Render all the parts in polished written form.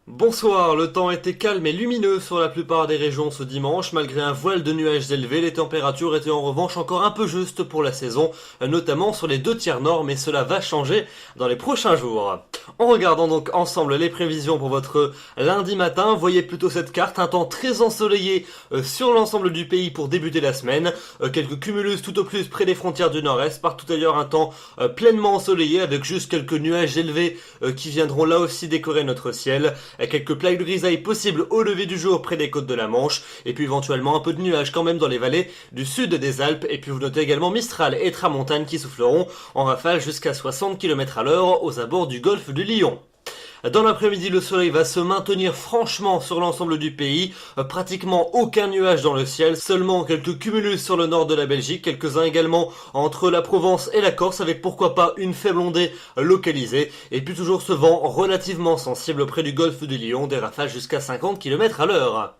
Bonsoir, le temps était calme et lumineux sur la plupart des régions ce dimanche. Malgré un voile de nuages élevés, les températures étaient en revanche encore un peu justes pour la saison, notamment sur les 2 tiers nord, mais cela va changer dans les prochains jours. En regardant donc ensemble les prévisions pour votre lundi matin, voyez plutôt cette carte, un temps très ensoleillé sur l'ensemble du pays pour débuter la semaine, quelques cumulus tout au plus près des frontières du nord-est, partout ailleurs un temps pleinement ensoleillé avec juste quelques nuages élevés qui viendront là aussi décorer notre ciel. Quelques plaques de grisaille possibles au lever du jour près des côtes de la Manche, et puis éventuellement un peu de nuages quand même dans les vallées du sud des Alpes, et puis vous notez également Mistral et Tramontane qui souffleront en rafale jusqu'à 60 km/h aux abords du golfe du Lion. Dans l'après-midi, le soleil va se maintenir franchement sur l'ensemble du pays, pratiquement aucun nuage dans le ciel, seulement quelques cumulus sur le nord de la Belgique, quelques-uns également entre la Provence et la Corse, avec pourquoi pas une faible ondée localisée, et puis toujours ce vent relativement sensible près du golfe du Lion, des rafales jusqu'à 50 km/h.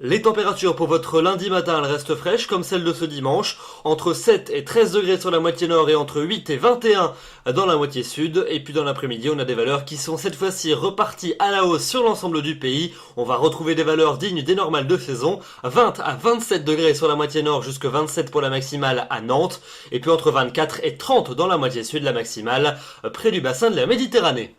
Les températures pour votre lundi matin, elles restent fraîches comme celles de ce dimanche, entre 7 et 13 degrés sur la moitié nord et entre 8 et 21 dans la moitié sud, et puis dans l'après-midi on a des valeurs qui sont cette fois-ci reparties à la hausse sur l'ensemble du pays. On va retrouver des valeurs dignes des normales de saison, 20 à 27 degrés sur la moitié nord jusqu'à 27 pour la maximale à Nantes, et puis entre 24 et 30 dans la moitié sud la maximale près du bassin de la Méditerranée.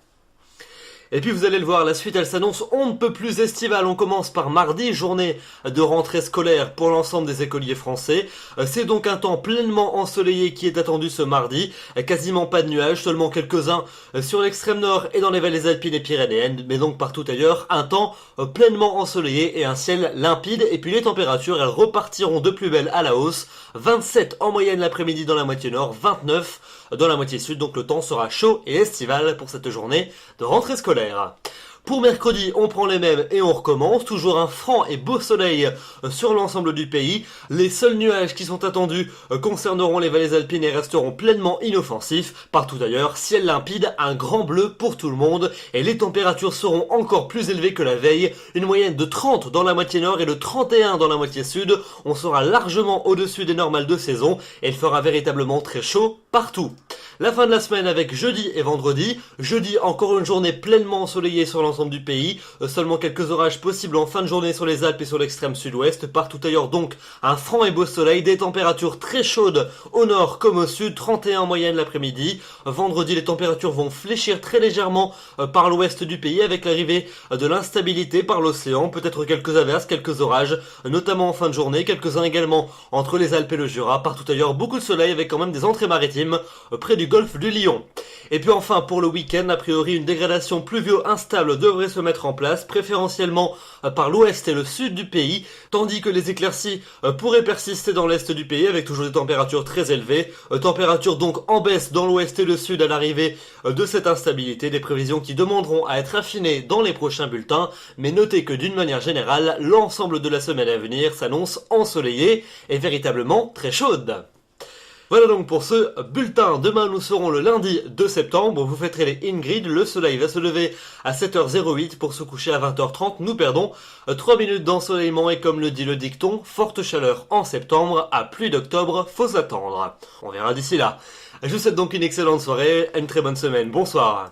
Et puis vous allez le voir, la suite elle s'annonce on ne peut plus estivale. On commence par mardi, journée de rentrée scolaire pour l'ensemble des écoliers français. C'est donc un temps pleinement ensoleillé qui est attendu ce mardi. Quasiment pas de nuages, seulement quelques-uns sur l'extrême nord et dans les vallées alpines et pyrénéennes, mais donc partout ailleurs, un temps pleinement ensoleillé et un ciel limpide. Et puis les températures elles repartiront de plus belle à la hausse. 27 en moyenne l'après-midi dans la moitié nord, 29 dans la moitié sud, donc le temps sera chaud et estival pour cette journée de rentrée scolaire. Pour mercredi, on prend les mêmes et on recommence. Toujours un franc et beau soleil sur l'ensemble du pays. Les seuls nuages qui sont attendus concerneront les vallées alpines et resteront pleinement inoffensifs. Partout ailleurs, ciel limpide, un grand bleu pour tout le monde. Et les températures seront encore plus élevées que la veille. Une moyenne de 30 dans la moitié nord et de 31 dans la moitié sud. On sera largement au-dessus des normales de saison. Et il fera véritablement très chaud partout. La fin de la semaine avec jeudi et vendredi. Jeudi, encore une journée pleinement ensoleillée sur l'ensemble du pays. Seulement quelques orages possibles en fin de journée sur les Alpes et sur l'extrême sud-ouest. Partout ailleurs donc un franc et beau soleil. Des températures très chaudes au nord comme au sud. 31 en moyenne l'après-midi. Vendredi, les températures vont fléchir très légèrement par l'ouest du pays avec l'arrivée de l'instabilité par l'océan. Peut-être quelques averses, quelques orages, notamment en fin de journée. Quelques-uns également entre les Alpes et le Jura. Partout ailleurs beaucoup de soleil avec quand même des entrées maritimes près du golfe du Lion. Et puis enfin pour le week-end, a priori une dégradation pluvio instable devrait se mettre en place, préférentiellement par l'ouest et le sud du pays, tandis que les éclaircies pourraient persister dans l'est du pays avec toujours des températures très élevées, températures donc en baisse dans l'ouest et le sud à l'arrivée de cette instabilité, des prévisions qui demanderont à être affinées dans les prochains bulletins, mais notez que d'une manière générale, l'ensemble de la semaine à venir s'annonce ensoleillée et véritablement très chaude. Voilà donc pour ce bulletin. Demain nous serons le lundi 2 septembre, vous fêterez les Ingrid, le soleil va se lever à 7h08 pour se coucher à 20h30, nous perdons 3 minutes d'ensoleillement et comme le dit le dicton, forte chaleur en septembre, à pluie d'octobre, faut s'attendre. On verra d'ici là. Je vous souhaite donc une excellente soirée, une très bonne semaine, bonsoir.